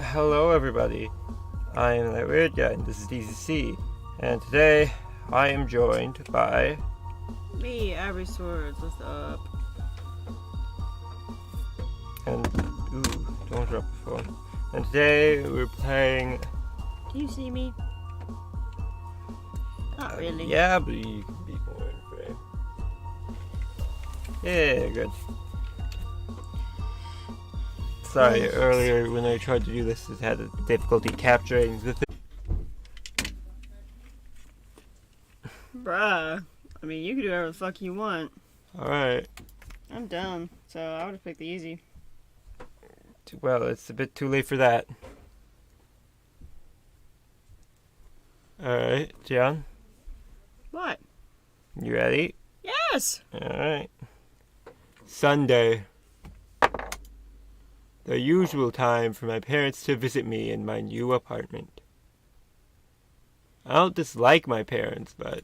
Hello everybody. I am that weird guy, and this is DCC. And today, I am joined by... Me, Ivory Swords, what's up? And, ooh, don't drop the phone. And today, we're playing... Can you see me? Not really. Yeah, but you can be more in frame. Yeah, good. Sorry, earlier when I tried to do this, it had a difficulty capturing the thing. Bruh. I mean, you can do whatever the fuck you want. Alright. I'm done, so I would have picked the easy. Well, it's a bit too late for that. Alright, John? What? You ready? Yes! Alright. Sunday. The usual time for my parents to visit me in my new apartment. I don't dislike my parents, but...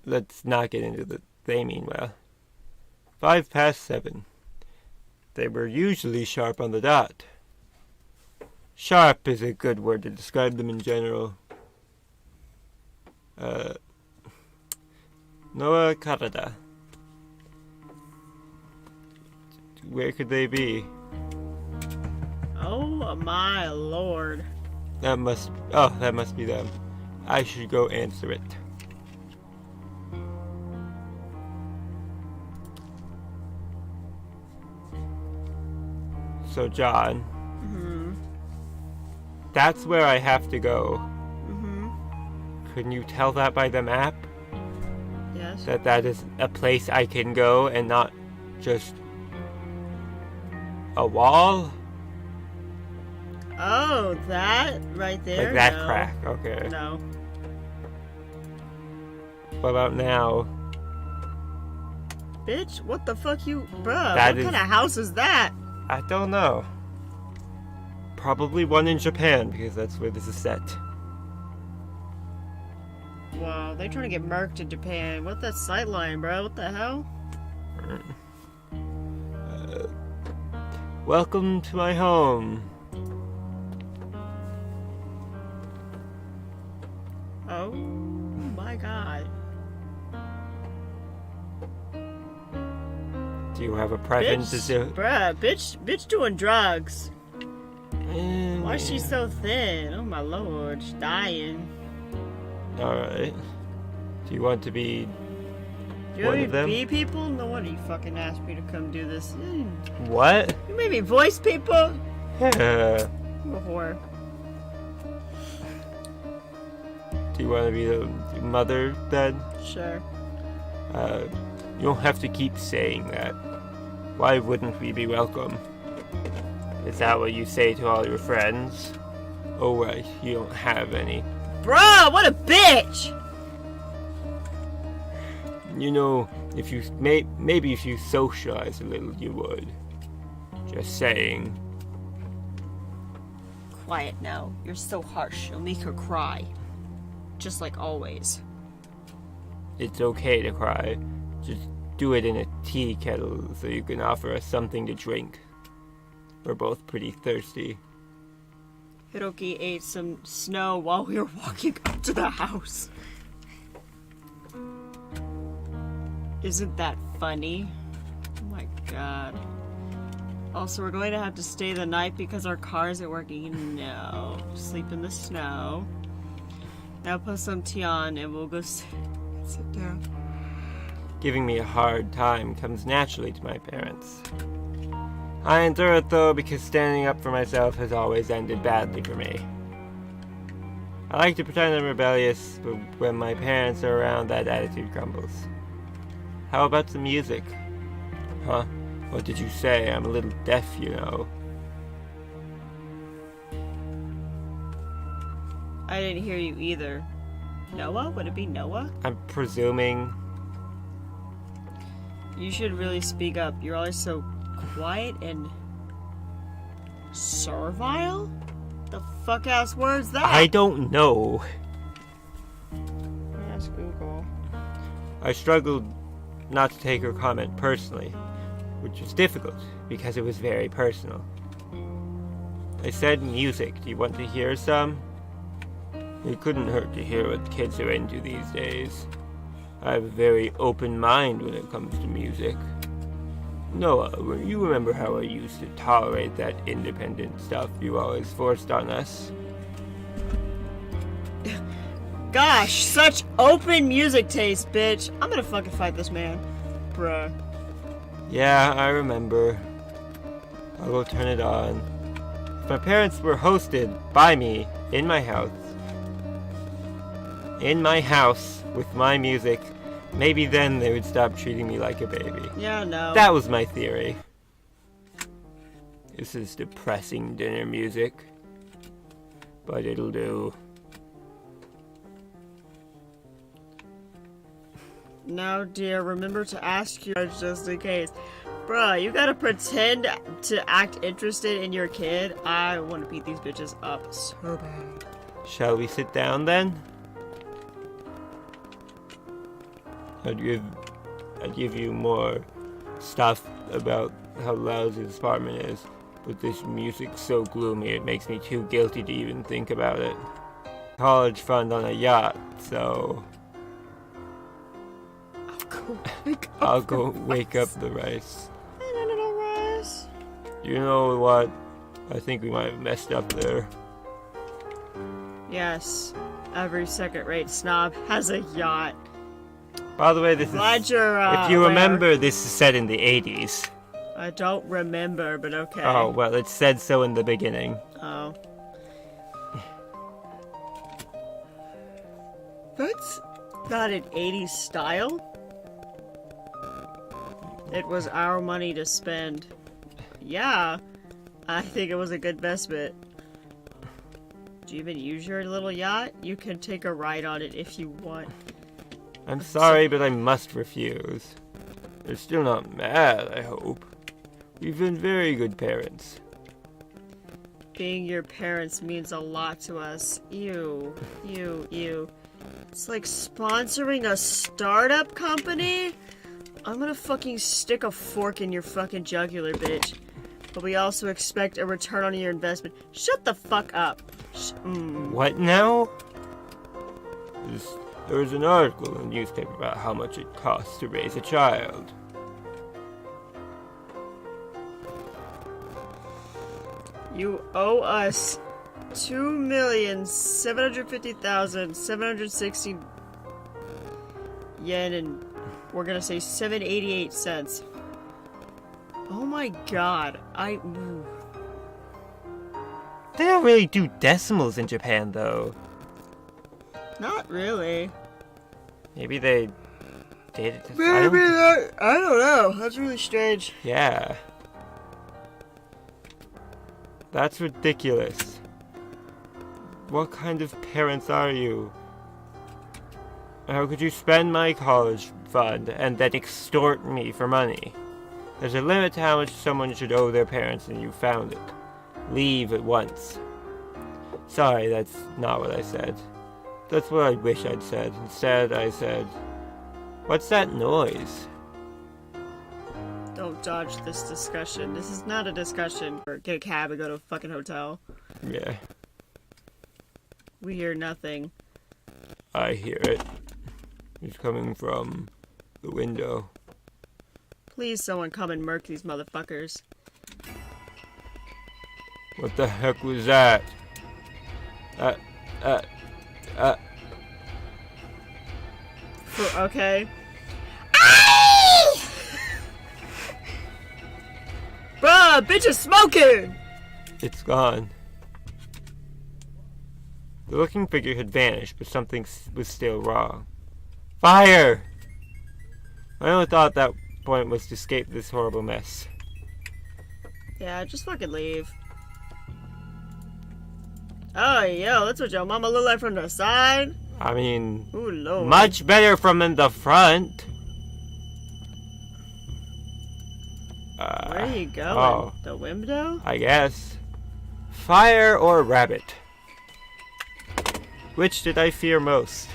let's not get into the they meanwhile. 7:05. They were usually sharp on the dot. Sharp is a good word to describe them in general. Noah Karada. Where could they be? Oh my lord. That must be them. I should go answer it. So, John. Mm-hmm. That's where I have to go. Mm-hmm. Couldn't you tell that by the map? Yes. That is a place I can go and not just a wall? Oh, that right there? Like that no. crack, okay. No. What about now? Bitch, what the fuck you... Bruh, That what is- kind of house is that? I don't know. Probably one in Japan, because that's where this is set. Wow, they trying to get murked in Japan. What that sightline, bro? What the hell? Welcome to my home. Oh my god. Do you have a preference? Bitch doing drugs. Why is she so thin? Oh my lord, she's dying. Alright. Do you want to be Do you one want of me to them? be people? No wonder you fucking asked me to come do this. What? You made me voice people? Yeah. I'm a whore. Do you want to be the mother then? Sure. You don't have to keep saying that. Why wouldn't we be welcome? Is that what you say to all your friends? Oh right, you don't have any. Bruh, what a bitch! You know, if you maybe if you socialize a little, you would. Just saying. Quiet now. You're so harsh. You'll make her cry. Just like always. It's okay to cry. Just do it in a tea kettle so you can offer us something to drink. We're both pretty thirsty. Hiroki ate some snow while we were walking up to the house. Isn't that funny? Oh my god. Also, we're going to have to stay the night because our car isn't working. No. Sleep in the snow. Now put some tea on and we'll go sit down. Giving me a hard time comes naturally to my parents. I endure it though because standing up for myself has always ended badly for me. I like to pretend I'm rebellious, but when my parents are around, that attitude crumbles. How about some music? Huh? What did you say? I'm a little deaf, you know. I didn't hear you either. Noah? Would it be Noah? I'm presuming. You should really speak up. You're always so quiet and servile? The fuck ass word's that? I don't know. Ask Google. I struggled not to take her comment personally, which was difficult because it was very personal. I said music. Do you want to hear some? It couldn't hurt to hear what kids are into these days. I have a very open mind when it comes to music. Noah, you remember how I used to tolerate that independent stuff you always forced on us? Gosh, such open music taste, bitch. I'm gonna fucking fight this man. Bruh. Yeah, I remember. I will turn it on. If my parents were hosted by me in my house with my music, maybe then they would stop treating me like a baby. Yeah, no. That was my theory. This is depressing dinner music, but it'll do. Now, dear, remember to ask you just in case. Bruh, you gotta pretend to act interested in your kid. I want to beat these bitches up so bad. Shall we sit down then? I'd give you more stuff about how lousy this apartment is, but this music's so gloomy it makes me too guilty to even think about it. College fund on a yacht, so I'll go wake up the rice. Hey, little rice. You know what? I think we might have messed up there. Yes, every second-rate snob has a yacht. By the way, this Glad is... you're, if you aware. remember, this is set in the 80s. I don't remember, but okay. Oh, well, it said so in the beginning. Oh. That's not an 80s style. It was our money to spend. Yeah, I think it was a good investment. Do you even use your little yacht? You can take a ride on it if you want. I'm sorry, but I must refuse. They're still not mad, I hope. We've been very good parents. Being your parents means a lot to us. Ew. It's like sponsoring a startup company? I'm gonna fucking stick a fork in your fucking jugular, bitch. But we also expect a return on your investment. Shut the fuck up. What now? There was an article in the newspaper about how much it costs to raise a child. You owe us 2,750,760 yen, and we're gonna say 788 cents. Oh my god, They don't really do decimals in Japan, though. Not really. Maybe they did it. I don't know. That's really strange. Yeah. That's ridiculous. What kind of parents are you? How could you spend my college fund and then extort me for money? There's a limit to how much someone should owe their parents, and you found it. Leave at once. Sorry, that's not what I said. That's what I wish I'd said. Instead, I said, "What's that noise?" Don't dodge this discussion. This is not a discussion. Or get a cab and go to a fucking hotel. Yeah, We hear nothing. I hear it. It's coming from the window. Please, someone come and murk these motherfuckers. What the heck was that? Okay. Bruh, bitch is smoking! It's gone. The looking figure had vanished, but something was still wrong. Fire! My only thought at that point was to escape this horrible mess. Yeah, just fucking leave. Oh, yo, that's what your mama look like from the side? I mean, Ooh, Lord. much better from in the front. Where are you going? Oh. The window? I guess. Fire or rabbit? Which did I fear most?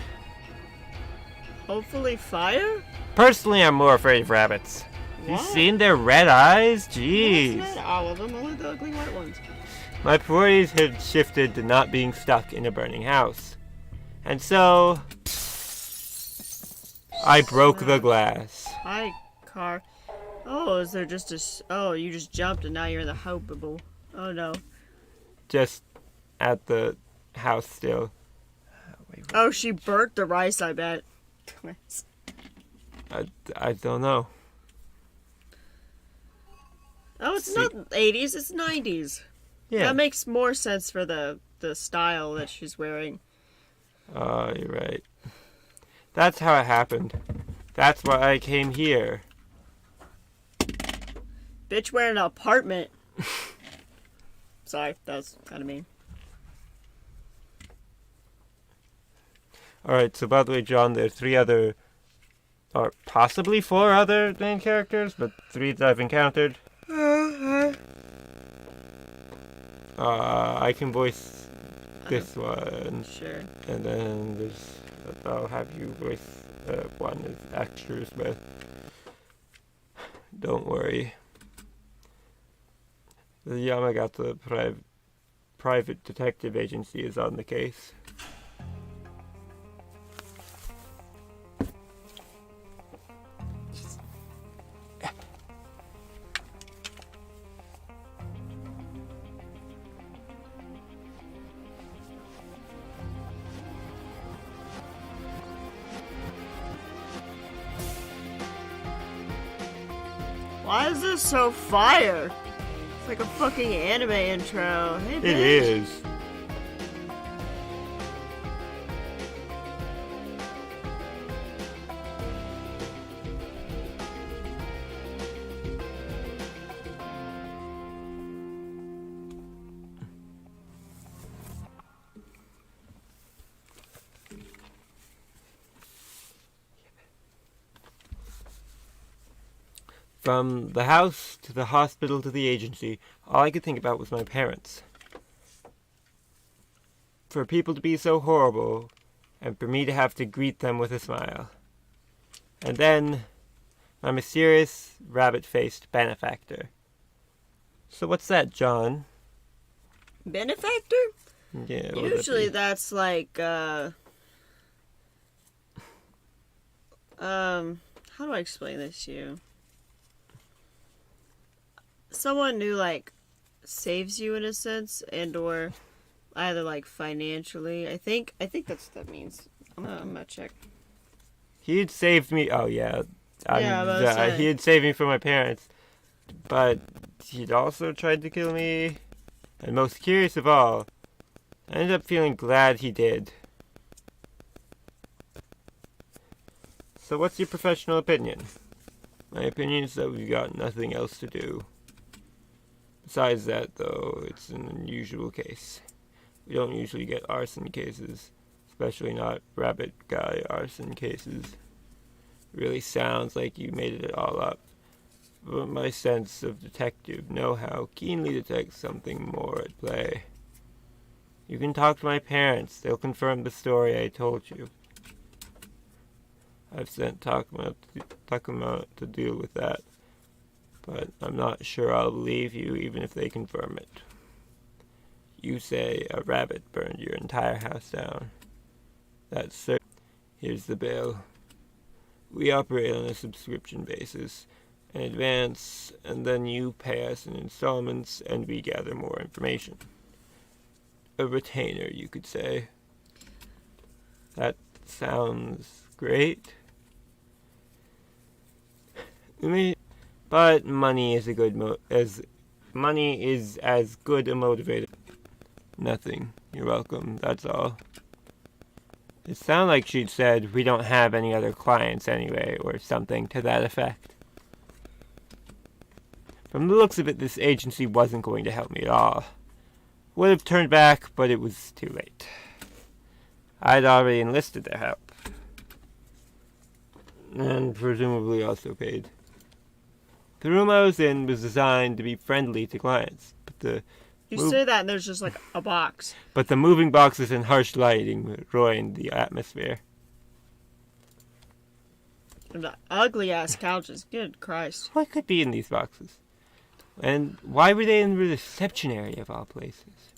Hopefully fire? Personally, I'm more afraid of rabbits. You seen their red eyes? No, Jeez. it's not all of them, only the ugly white ones. My priorities had shifted to not being stuck in a burning house. And so, I broke the glass. Hi, car. Oh, is there just a... Oh, you just jumped and now you're in the hopeable. Oh, no. Just at the house still. Oh, she burnt the rice, I bet. I don't know. Oh, it's not 80s, it's 90s. Yeah. That makes more sense for the style that she's wearing. Oh, you're right. That's how it happened. That's why I came here. Bitch wearing an apartment. Sorry, that was kind of mean. Alright, so by the way, John, there are 3 other, or possibly 4 other main characters, but 3 that I've encountered. I can voice this one. Sure. And then there's, I'll have you voice one as extras, but don't worry. The Yamagata private detective agency is on the case. Why is this so fire? It's like a fucking anime intro. Hey, bitch. It is. From the house to the hospital to the agency, all I could think about was my parents. For people to be so horrible, and for me to have to greet them with a smile. And then, my mysterious, rabbit-faced benefactor. So what's that, John? Benefactor? Yeah, what would that Usually be? that's like, how do I explain this to you? Someone who, like, saves you in a sense, and or either, like, financially. I think that's what that means. I'm gonna check. He had saved me. Oh yeah, Yeah, I was about to say. he had saved me from my parents, but he'd also tried to kill me. And most curious of all, I ended up feeling glad he did. So what's your professional opinion? My opinion is that we've got nothing else to do. Besides that, though, it's an unusual case. We don't usually get arson cases, especially not rabbit guy arson cases. It really sounds like you made it all up. But my sense of detective know-how keenly detects something more at play. You can talk to my parents. They'll confirm the story I told you. I've sent Takuma to deal with that, but I'm not sure I'll believe you even if they confirm it. You say a rabbit burned your entire house down. That's certain. Here's the bill. We operate on a subscription basis, an advance, and then you pay us in installments and we gather more information. A retainer, you could say. That sounds great. But money is money is as good a motivator. Nothing. You're welcome. That's all. It sounded like she'd said, we don't have any other clients anyway, or something to that effect. From the looks of it, this agency wasn't going to help me at all. Would have turned back, but it was too late. I'd already enlisted their help. And presumably also paid. The room I was in was designed to be friendly to clients, but You say that and there's just like a box. But the moving boxes and harsh lighting ruined the atmosphere. The ugly ass couches. Good Christ. What could be in these boxes? And why were they in the reception area of all places?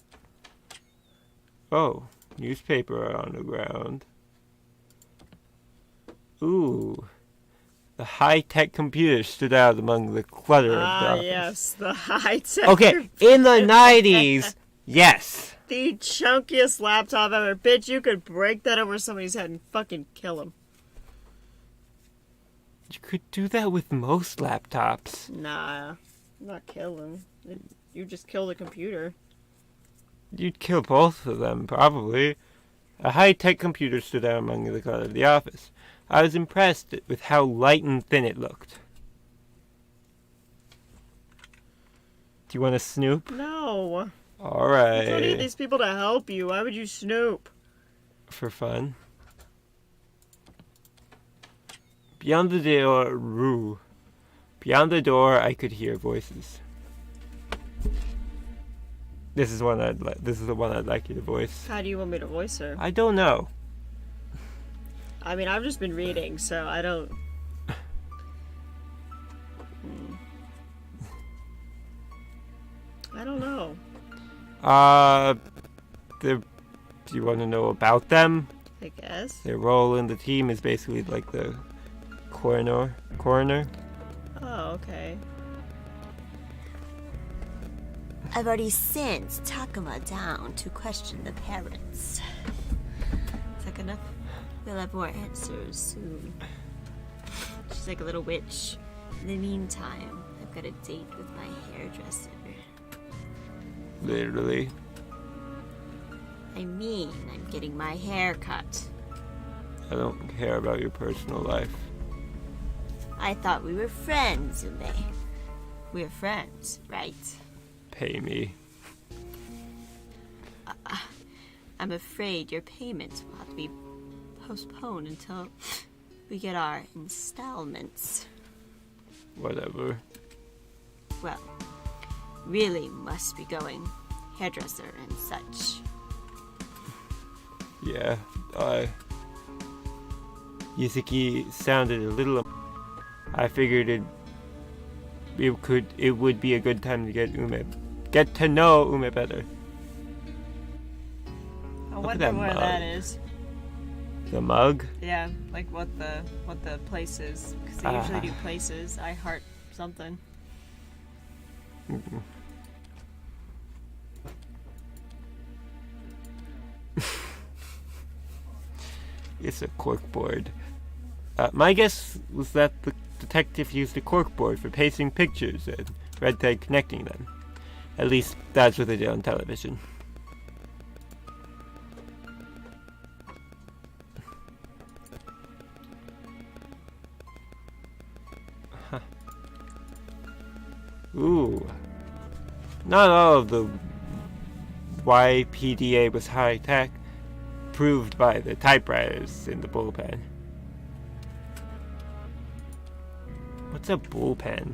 Oh, newspaper on the ground. Ooh. The high-tech computer stood out among the clutter of the office. Yes, the high-tech. Okay, in the 90s, yes. The chunkiest laptop ever. Bitch, you could break that over somebody's head and fucking kill him. You could do that with most laptops. Nah, not kill him. You just kill the computer. You'd kill both of them, probably. A high-tech computer stood out among the clutter of the office. I was impressed with how light and thin it looked. Do you want to snoop? No. Alright. You don't need these people to help you. Why would you snoop? For fun. Beyond the door, I could hear voices. This is the one I'd like you to voice. How do you want me to voice her? I don't know. I mean, I've just been reading, so I don't... I don't know. Do you want to know about them? I guess. Their role in the team is basically like the coroner. Oh, okay. I've already sent Takuma down to question the parents. Is that good enough? We'll have more answers soon. She's like a little witch. In the meantime, I've got a date with my hairdresser. Literally. I mean, I'm getting my hair cut. I don't care about your personal life. I thought we were friends, Ume. We're friends, right? Pay me. I'm afraid your payments will have to be postponed until we get our installments. Whatever. Well, really must be going. Hairdresser and such. Yeah, Yuzuki sounded a little... I figured it would be a good time to get to know Ume better. I Look at wonder that where mug. that is. The mug? Yeah, like what the place is. Because they usually do places. I heart something. Mm-mm. It's a corkboard. My guess was that the detective used a corkboard for pasting pictures and red thread connecting them. At least that's what they did on television. Huh. Ooh. Not all of the YPDA was high-tech, proved by the typewriters in the bullpen. What's a bullpen?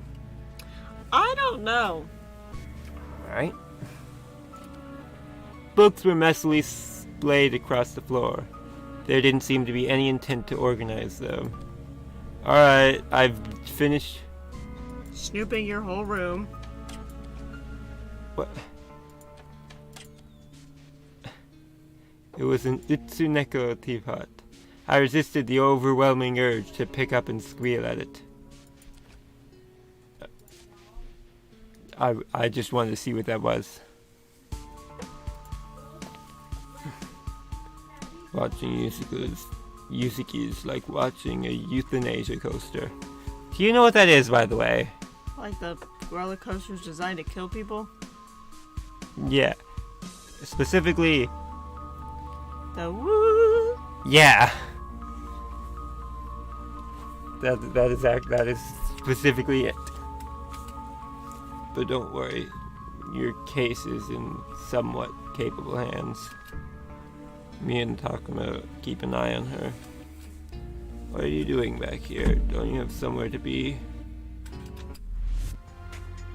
I don't know. Alright. Books were messily splayed across the floor. There didn't seem to be any intent to organize them. Alright, I've finished. Snooping your whole room. What? It was an Itsuneko teapot. I resisted the overwhelming urge to pick up and squeal at it. I just wanted to see what that was. Watching Yuzuki is like watching a euthanasia coaster. Do you know what that is, by the way? Like the roller coasters designed to kill people. Yeah. Specifically, The woo. yeah. That is specifically it. But don't worry, your case is in somewhat capable hands. Me and Takuma keep an eye on her. What are you doing back here? Don't you have somewhere to be?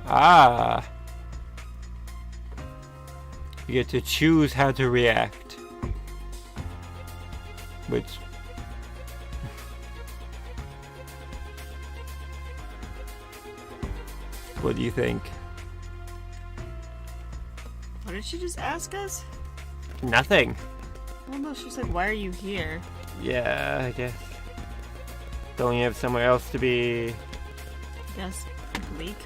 Ah! You get to choose how to react. Which... What do you think? What did she just ask us? Nothing. Well, no, she said, why are you here? Yeah, I guess. Don't you have somewhere else to be? Yes, bleak.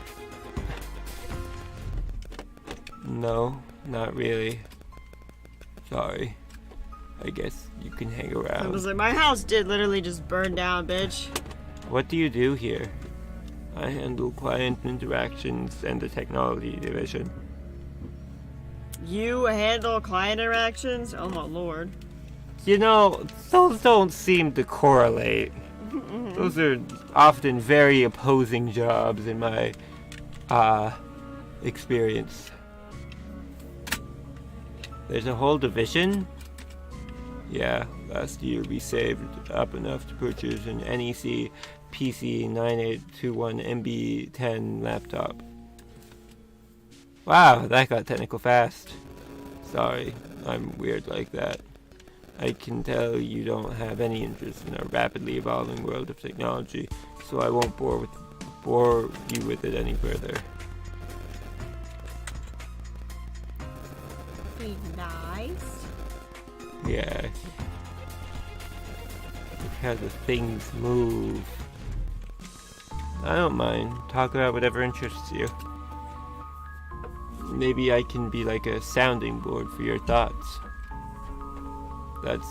No, not really. Sorry. I guess you can hang I around. was like, my house did literally just burn down, bitch. What do you do here? I handle client interactions and the technology division. You handle client interactions? Oh my lord. You know, those don't seem to correlate. Those are often very opposing jobs in my experience. There's a whole division? Yeah, last year we saved up enough to purchase an NEC PC 9821 MB10 laptop. Wow, that got technical fast. Sorry, I'm weird like that. I can tell you don't have any interest in our rapidly evolving world of technology, so I won't bore you with it any further. Be nice. Yeah. Look how the things move. I don't mind. Talk about whatever interests you. Maybe I can be like a sounding board for your thoughts. That's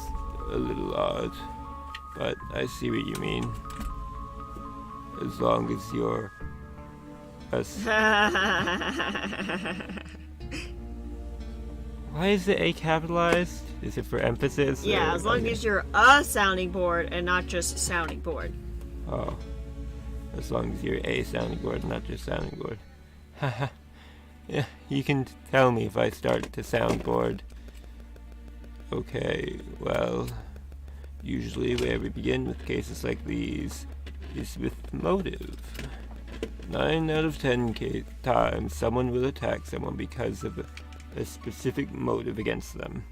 a little odd, but I see what you mean. As long as you're Why is the A capitalized? Is it for emphasis? Yeah, or- as long as you're a sounding board and not just sounding board. Oh. As long as you're a sounding board, not just sounding board. Haha. Yeah, you can tell me if I start to soundboard. Okay, well, usually where we begin with cases like these is with motive. 9 out of 10 times, someone will attack someone because of a specific motive against them.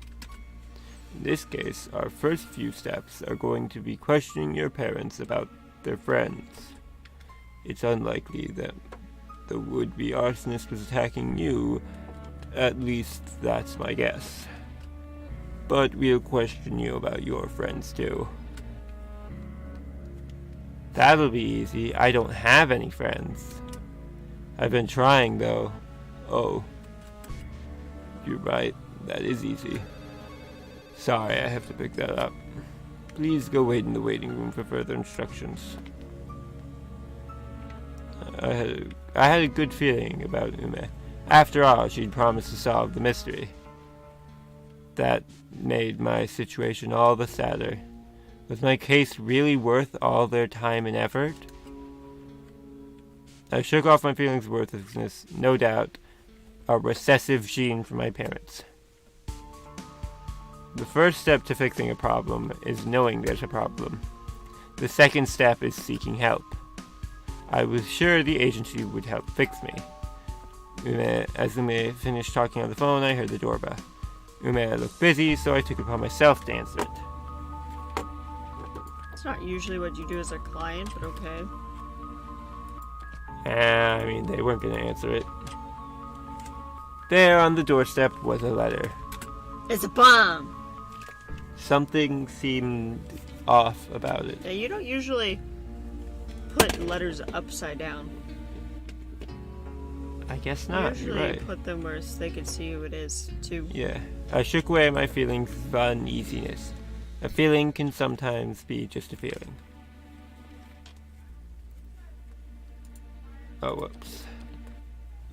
In this case, our first few steps are going to be questioning your parents about their friends. It's unlikely that the would-be arsonist was attacking you. At least that's my guess. But we'll question you about your friends too. That'll be easy. I don't have any friends. I've been trying though. Oh. You're right. That is easy. Sorry, I have to pick that up. Please go wait in the waiting room for further instructions. I had a good feeling about Ume. After all, she'd promised to solve the mystery. That made my situation all the sadder. Was my case really worth all their time and effort? I shook off my feelings of worthlessness, no doubt a recessive gene from my parents. The first step to fixing a problem is knowing there's a problem. The second step is seeking help. I was sure the agency would help fix me. As Ume finished talking on the phone, I heard the doorbell. Ume looked busy, so I took it upon myself to answer it. It's not usually what you do as a client, but okay. I mean, they weren't going to answer it. There on the doorstep was a letter. It's a bomb! Something seemed off about it. Yeah, you don't usually put letters upside down. I guess You not, you're usually right. put them where they can see who it is, too. Yeah, I shook away my feelings of uneasiness. A feeling can sometimes be just a feeling. Oh, whoops.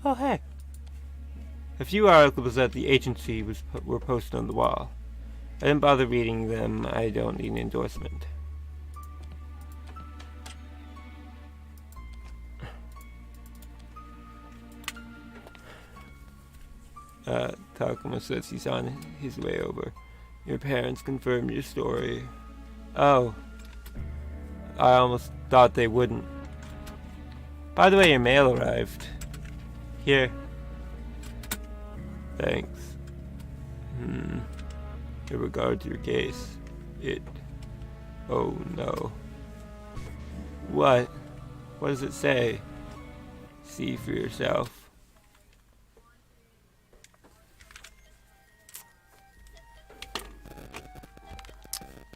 Oh, hey. A few articles at the agency were posted on the wall. I didn't bother reading them. I don't need an endorsement. Takuma says he's on his way over. Your parents confirmed your story. Oh. I almost thought they wouldn't. By the way, your mail arrived. Here. Thanks. In regard to your case, Oh no. What? What does it say? See for yourself.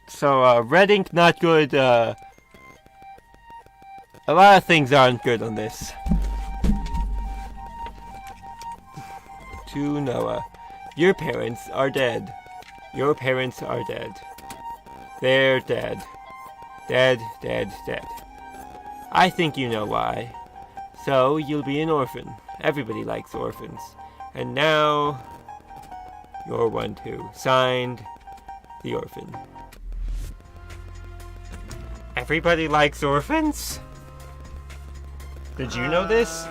So, red ink not good, a lot of things aren't good on this. To Noah, your parents are dead. Your parents are dead. They're dead. Dead, dead, dead. I think you know why. So, you'll be an orphan. Everybody likes orphans. And now, you're one too. Signed, the orphan. Everybody likes orphans? Did you know this?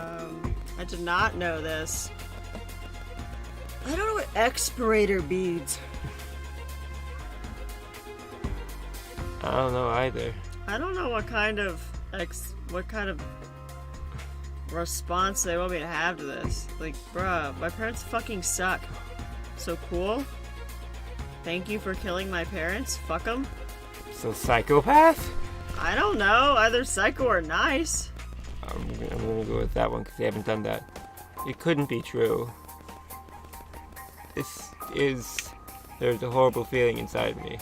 I did not know this. I don't know what expirator beads. I don't know either. I don't know what kind of response they want me to have to this. Like, bruh, my parents fucking suck. So cool. Thank you for killing my parents. Fuck them. So psychopath? I don't know. Either psycho or nice. I'm gonna go with that one because they haven't done that. It couldn't be true. There's a horrible feeling inside me.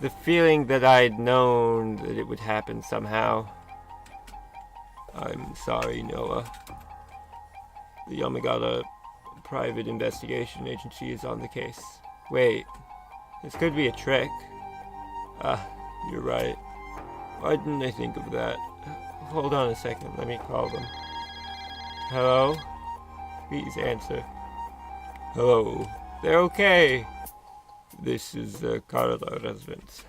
The feeling that I'd known that it would happen somehow. I'm sorry, Noah. The Yamagata Private Investigation Agency is on the case. Wait, this could be a trick. Ah, you're right. Why didn't I think of that? Hold on a second, let me call them. Hello? Please answer. Hello. They're okay. This is the Carla residence.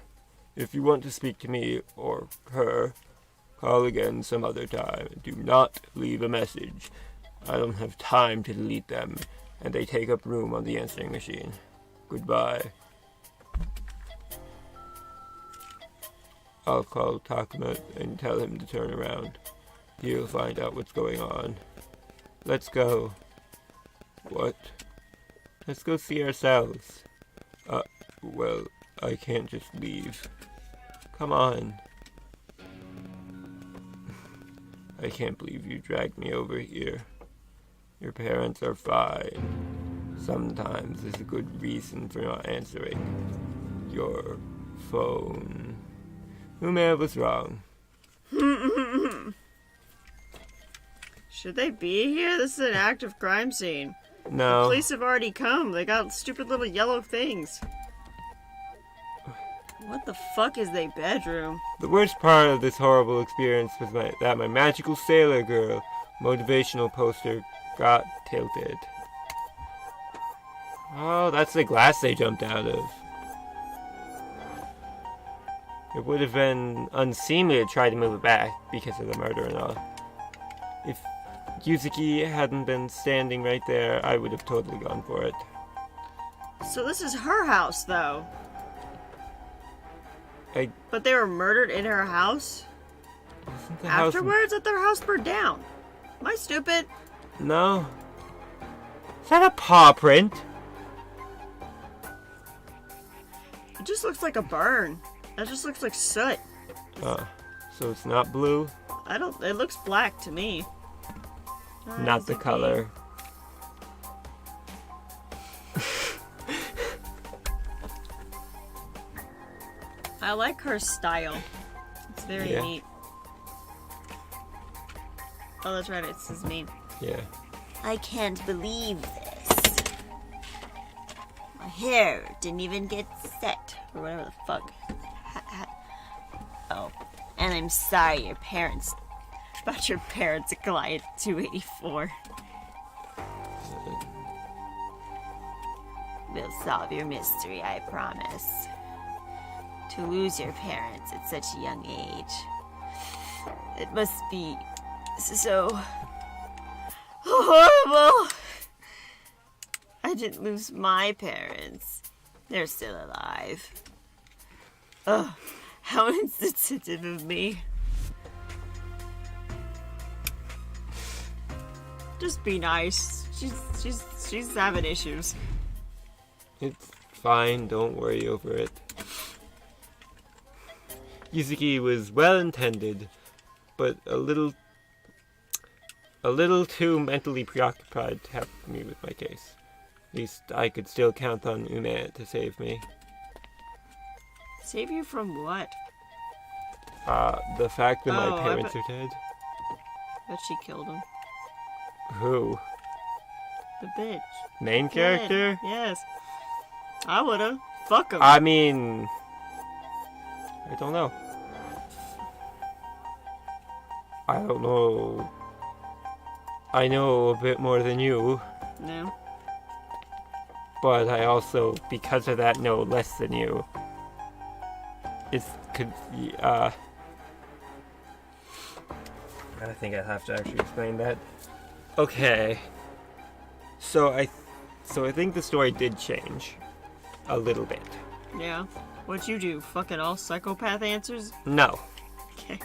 If you want to speak to me or her, call again some other time. Do not leave a message. I don't have time to delete them, and they take up room on the answering machine. Goodbye. I'll call Takuma and tell him to turn around. He'll find out what's going on. Let's go. What? Let's go see ourselves. Well, I can't just leave. Come on. I can't believe you dragged me over here. Your parents are fine. Sometimes there's a good reason for not answering your phone. Whomever was wrong. Should they be here? This is an active crime scene. No. The police have already come. They got stupid little yellow things. What the fuck is their bedroom? The worst part of this horrible experience was that my magical sailor girl motivational poster got tilted. Oh, that's the glass they jumped out of. It would have been unseemly to try to move it back because of the murder and all. If Yuzuki hadn't been standing right there, I would have totally gone for it. So this is her house, though. I... But they were murdered in her house? Isn't the house... Afterwards, that their house burned down. Am I stupid? No. Is that a paw print? It just looks like a burn. That just looks like soot. So it's not blue? It looks black to me. Not the color. I like her style. It's very neat. Oh, that's right. It's his name. Yeah. I can't believe this. My hair didn't even get set, or whatever the fuck. Oh, and I'm sorry about your parents' client 284. We'll solve your mystery, I promise. To lose your parents at such a young age, it must be so horrible. I didn't lose my parents. They're still alive. Ugh, how insensitive of me. Just be nice. She's having issues. It's fine, don't worry over it. Yuzuki was well intended, but a little a little too mentally preoccupied to help me with my case. At least I could still count on Ume to save me. Save you from what? The fact that Oh, my I parents bet- are dead. Bet she killed him. Who? The bitch. Main Kid. character? Yes. I would've. Fuck him. I mean... I don't know. I don't know. I know a bit more than you, No. but I also, because of that, know less than you. I think I'll have to actually explain that. Okay. So I think the story did change a little bit. Yeah. What'd you do? Fucking all psychopath answers? No. Okay.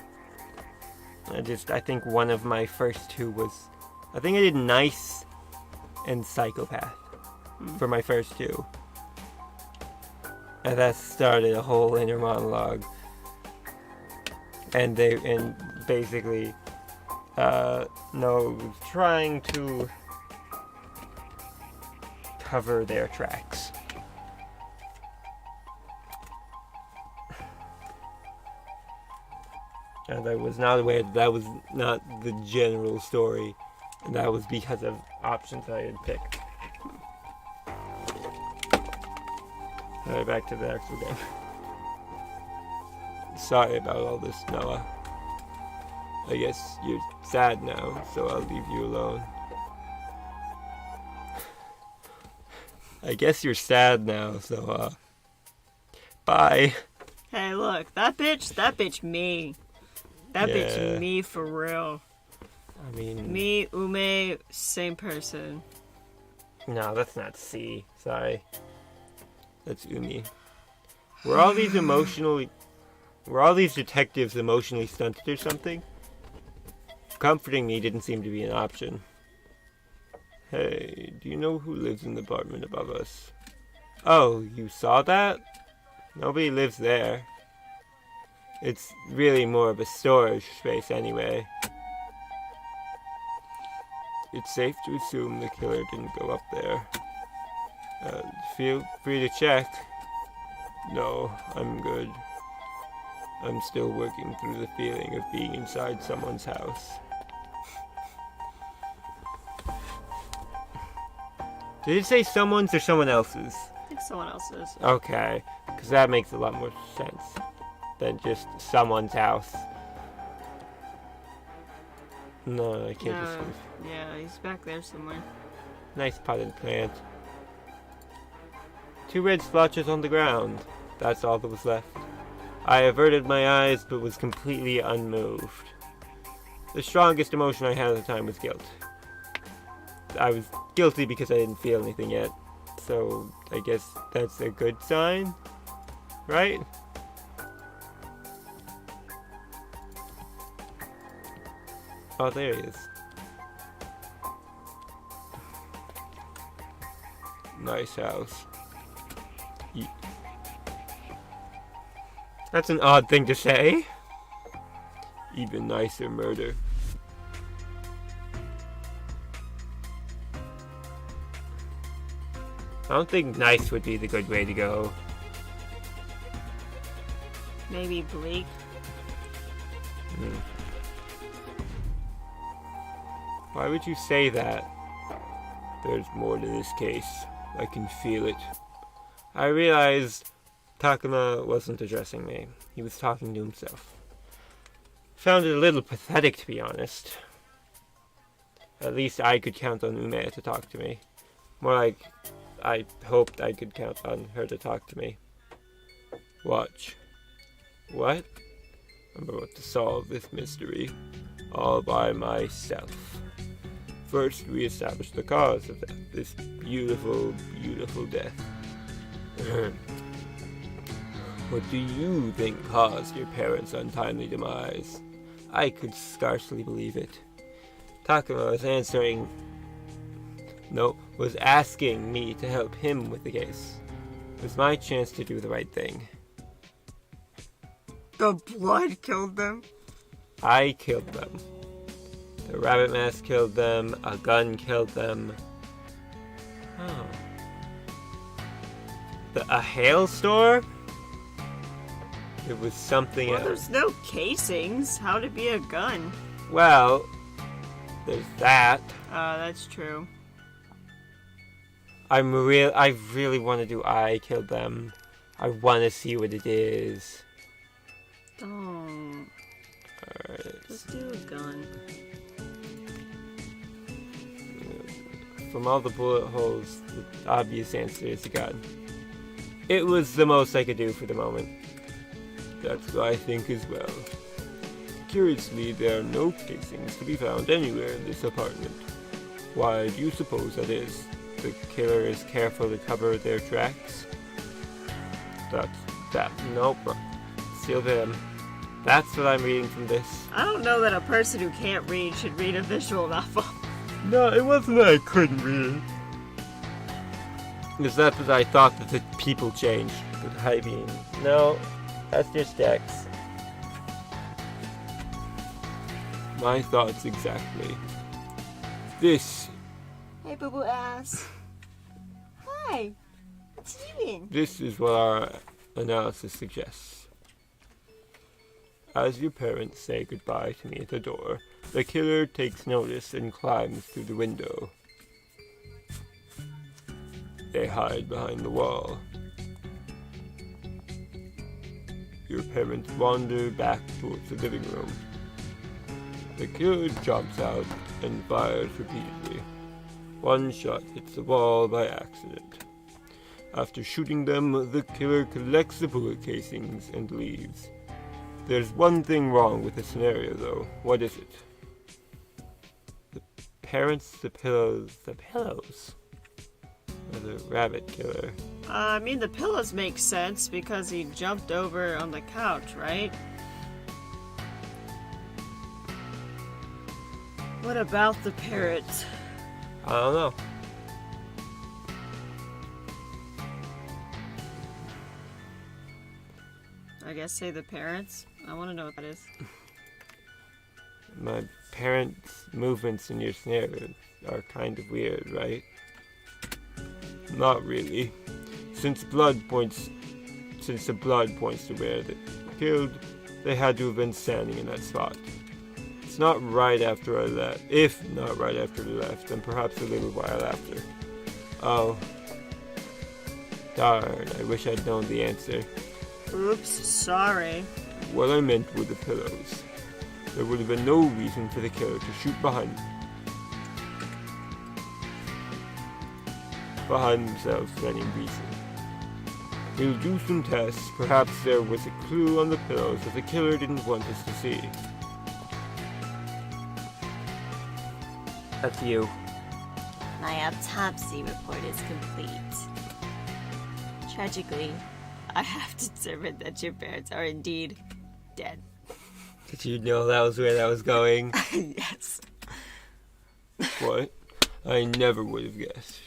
I think one of my first two was... I think I did nice and psychopath for my first two. And that started a whole inner monologue. And basically, trying to cover their tracks. And I was not aware that was not the general story, and that was because of options I had picked. Alright, back to the actual game. Sorry about all this, Noah. I guess you're sad now, so I'll leave you alone. I guess you're sad now, so, bye. Hey, look. That bitch me. That Yeah. bitch me for real. I mean... Me, Ume, same person. No, that's not C. Sorry. That's Umi. Were all these detectives emotionally stunted or something? Comforting me didn't seem to be an option. Hey, do you know who lives in the apartment above us? Oh, you saw that? Nobody lives there. It's really more of a storage space anyway. It's safe to assume the killer didn't go up there. Feel free to check. No, I'm good. I'm still working through the feeling of being inside someone's house. Did it say someone's or someone else's? I think someone else's. Okay, because that makes a lot more sense than just someone's house. No, I can't just... Yeah, he's back there somewhere. Nice potted plant. 2 red splotches on the ground. That's all that was left. I averted my eyes, but was completely unmoved. The strongest emotion I had at the time was guilt. I was guilty because I didn't feel anything yet. So, I guess that's a good sign? Right? Oh, there he is. Nice house. That's an odd thing to say. Even nicer murder. I don't think nice would be the good way to go. Maybe bleak. Why would you say that? There's more to this case. I can feel it. I realized Takuma wasn't addressing me. He was talking to himself. Found it a little pathetic, to be honest. At least I could count on Ume to talk to me. More like, I hoped I could count on her to talk to me. Watch. What? I'm about to solve this mystery all by myself. First, we establish the cause of death. This beautiful, beautiful death. What do you think caused your parents' untimely demise? I could scarcely believe it. Takuma was asking me to help him with the case. It was my chance to do the right thing. The blood killed them. I killed them. The rabbit mask killed them. A gun killed them. Oh. A hailstorm? It was something Well, else. there's no casings. How'd it be a gun? Well, there's that. That's true. I really want to do I killed them. I want to see what it is. Don't. Alright. Let's do a gun. From all the bullet holes, the obvious answer is a gun. It was the most I could do for the moment. That's what I think as well. Curiously, there are no casings to be found anywhere in this apartment. Why do you suppose that is? The killer is careful to cover their tracks? Nope. Still him. That's what I'm reading from this. I don't know that a person who can't read should read a visual novel. No, it wasn't that I couldn't read it. It's that I thought that the people changed. But I mean, no, that's just text. My thoughts exactly. This Hey, boo boo ass. Hi. What you doing? This is what our analysis suggests. As your parents say goodbye to me at the door, the killer takes notice and climbs through the window. They hide behind the wall. Your parents wander back towards the living room. The killer jumps out and fires repeatedly. One shot hits the wall by accident. After shooting them, the killer collects the bullet casings and leaves. There's one thing wrong with the scenario, though. What is it? The parents, the pillows, or the rabbit killer. I mean, the pillows make sense because he jumped over on the couch, right? What about the parrot? I don't know. I guess say the parents. I want to know what that is. My parents' movements in your scenario are kind of weird, right? Not really. Since the blood points to where they were killed, they had to have been standing in that spot. It's not right after I left. If not right after they left, then perhaps a little while after. Oh. Darn, I wish I'd known the answer. Oops, sorry. What I meant were the pillows. There would have been no reason for the killer to shoot behind themselves for any reason. We'll do some tests. Perhaps there was a clue on the pillows that the killer didn't want us to see. That's you. My autopsy report is complete. Tragically, I have determined that your parents are indeed dead. Did you know that was where that was going? Yes. What? I never would have guessed.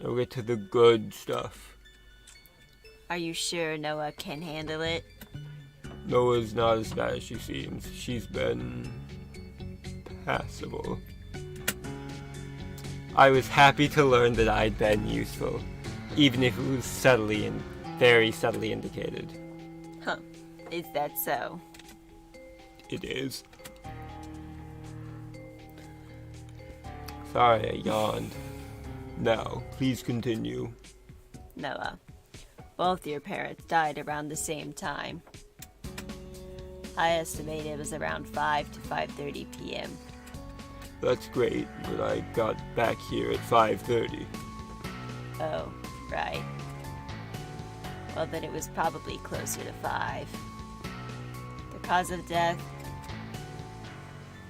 Now get to the good stuff. Are you sure Noah can handle it? Noah's not as bad as she seems. She's been passable. I was happy to learn that I'd been useful, even if it was subtly and very subtly indicated. Huh. Is that so? It is. Sorry, I yawned. Now, please continue. Noah, both your parents died around the same time. I estimate it was around 5 to 5:30 p.m. That's great, but I got back here at 5:30. Oh, right. Well, then it was probably closer to 5. The cause of death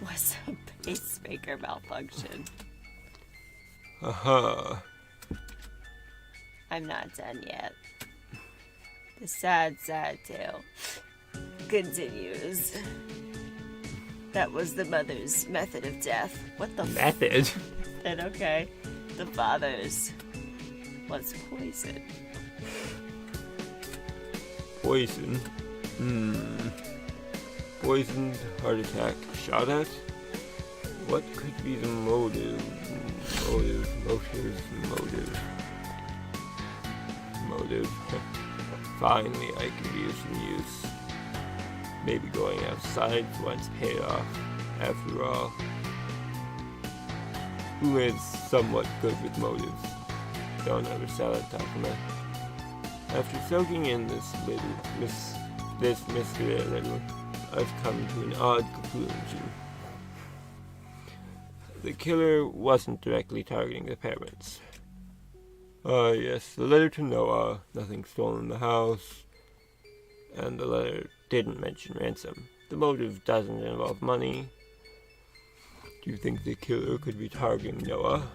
was a pacemaker malfunction. Aha. I'm not done yet. The sad, sad tale continues. That was the mother's method of death. What the Method? And okay, the father's was poison. Poison? Poisoned, heart attack, shot at? What could be the motive? Motive. Finally, I can be of some use. Maybe going outside once paid off. After all, who is somewhat good with motives? Don't oversell it, Takuma. After soaking in this mystery a little, I've come to an odd conclusion. The killer wasn't directly targeting the parents. Yes, the letter to Noah, nothing stolen in the house, and the letter didn't mention ransom. The motive doesn't involve money. Do you think the killer could be targeting Noah?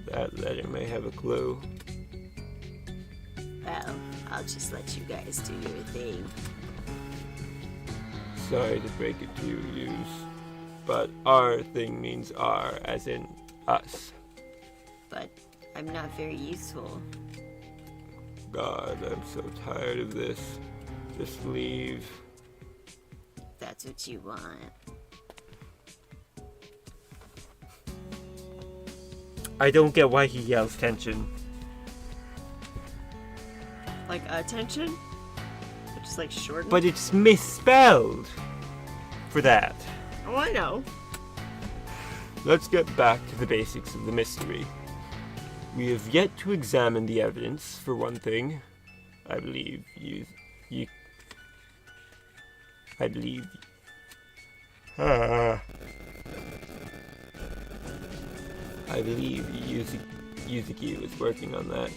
That letter may have a clue. Well, I'll just let you guys do your thing. Sorry to break it to you, Yus, but our thing means our, as in us. But I'm not very useful. God, I'm so tired of this. Just leave. That's what you want. I don't get why he yells tension. Like attention? Just like shortened? But it's misspelled for that. Oh, I know. Let's get back to the basics of the mystery. We have yet to examine the evidence, for one thing. I believe Yuzuki was working on that.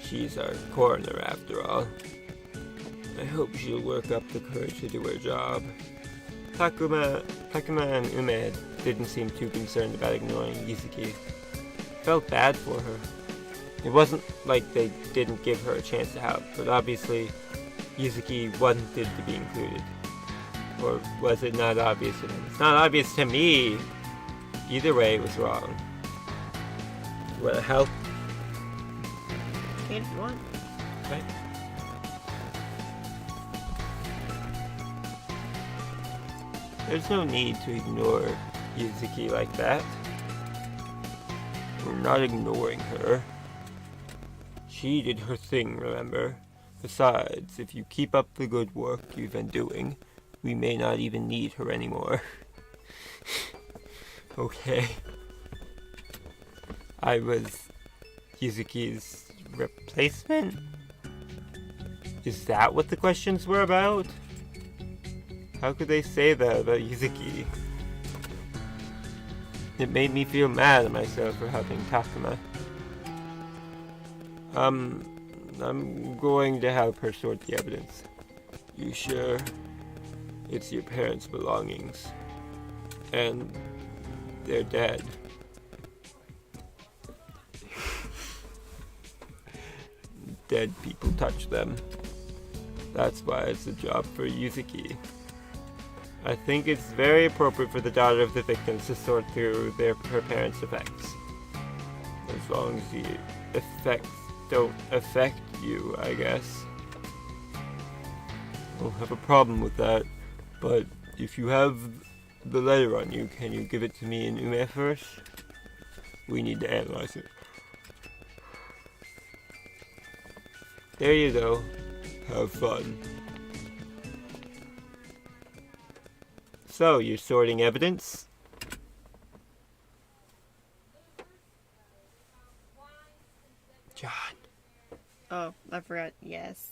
She's our coroner, after all. I hope she'll work up the courage to do her job. Takuma and Ume didn't seem too concerned about ignoring Yuzuki. Felt bad for her. It wasn't like they didn't give her a chance to help, but obviously Yuzuki wanted to be included. Or was it not obvious to them? It's not obvious to me! Either way, it was wrong. You wanna help? Can if you want. Okay. There's no need to ignore Yuzuki like that. We're not ignoring her. She did her thing, remember? Besides, if you keep up the good work you've been doing, we may not even need her anymore. Okay. I was Yuzuki's replacement? Is that what the questions were about? How could they say that about Yuzuki? It made me feel mad at myself for helping Takuma. I'm going to help her sort the evidence. You sure? It's your parents' belongings. And they're dead. Dead people touch them. That's why it's a job for Yuzuki. I think it's very appropriate for the daughter of the victims to sort through her parents' effects. As long as the effects don't affect you, I guess. I don't have a problem with that, but if you have the letter on you, can you give it to me and Ume first? We need to analyze it. There you go. Have fun. So, you're sorting evidence? John. Oh, I forgot. Yes.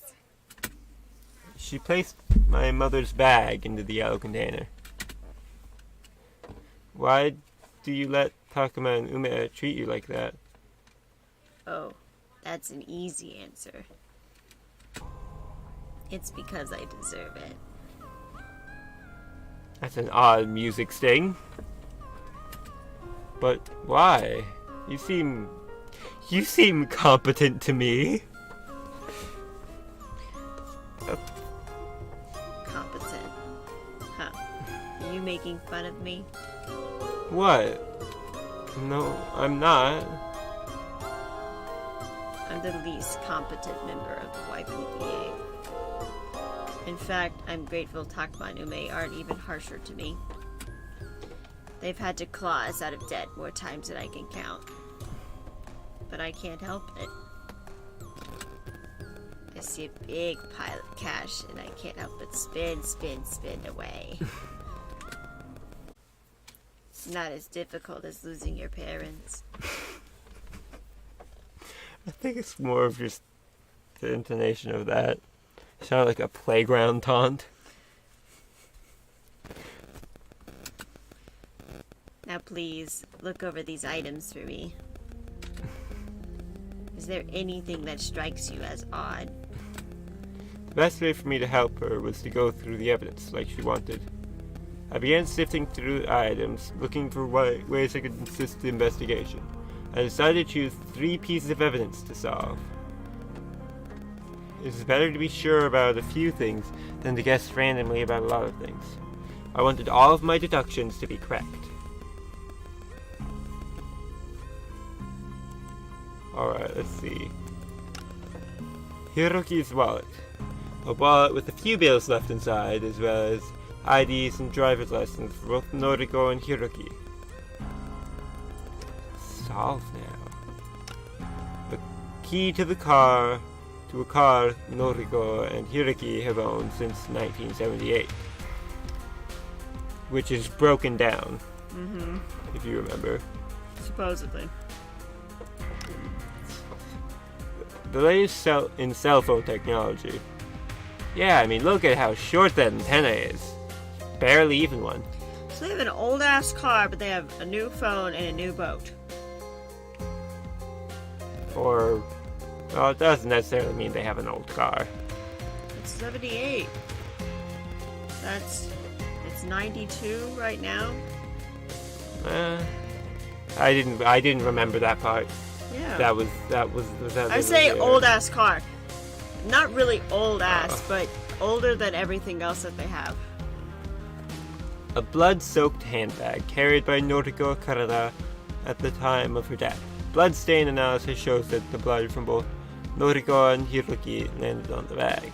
She placed my mother's bag into the yellow container. Why do you let Takuma and Ume treat you like that? Oh, that's an easy answer. It's because I deserve it. That's an odd music sting. But why? You seem competent to me. Competent. Huh. Are you making fun of me? What? No, I'm not. I'm the least competent member of the YPPA. In fact, I'm grateful Takuma and Ume aren't even harsher to me. They've had to claw us out of debt more times than I can count. But I can't help it. I see a big pile of cash and I can't help but spin away. It's not as difficult as losing your parents. I think it's more of just the intonation of that. It sounded like a playground taunt. Now please, look over these items for me. Is there anything that strikes you as odd? The best way for me to help her was to go through the evidence like she wanted. I began sifting through the items, looking for ways I could assist the investigation. I decided to choose 3 pieces of evidence to solve. It is better to be sure about a few things than to guess randomly about a lot of things. I wanted all of my deductions to be correct. Alright, let's see. Hiroki's wallet. A wallet with a few bills left inside, as well as IDs and driver's license for both Noriko and Hiroki. Solved now. The key to a car Noriko and Hiroki have owned since 1978. Which is broken down. Mm-hmm. If you remember. Supposedly. The latest in cell phone technology. Yeah, I mean, look at how short that antenna is. Barely even one. So they have an old ass car, but they have a new phone and a new boat. Or, well, it doesn't necessarily mean they have an old car. It's 78. It's 92 right now. I didn't remember that part. Yeah. That was I say old ass car. Not really old ass, but older than everything else that they have. A blood-soaked handbag carried by Noriko Karada at the time of her death. Blood stain analysis shows that the blood from both Noriko and Hiroki landed on the bag.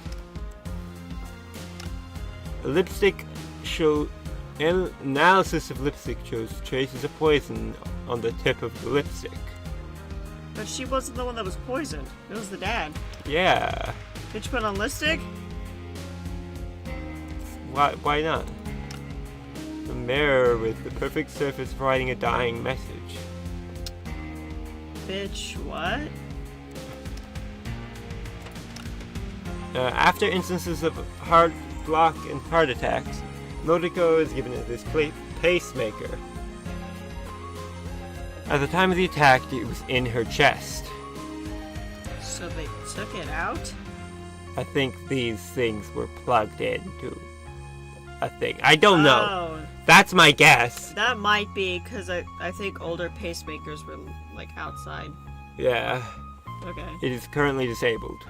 Analysis of lipstick shows traces of poison on the tip of the lipstick. But she wasn't the one that was poisoned. It was the dad. Yeah. Did you put on lipstick? Why not? A mirror with the perfect surface for writing a dying message. Bitch, what? After instances of heart block and heart attacks, Noriko is given this pacemaker. At the time of the attack, it was in her chest. So they took it out? I think these things were plugged into a thing. I don't know. Oh, That's my guess. that might be because I think older pacemakers were like outside. Yeah. Okay. It is currently disabled.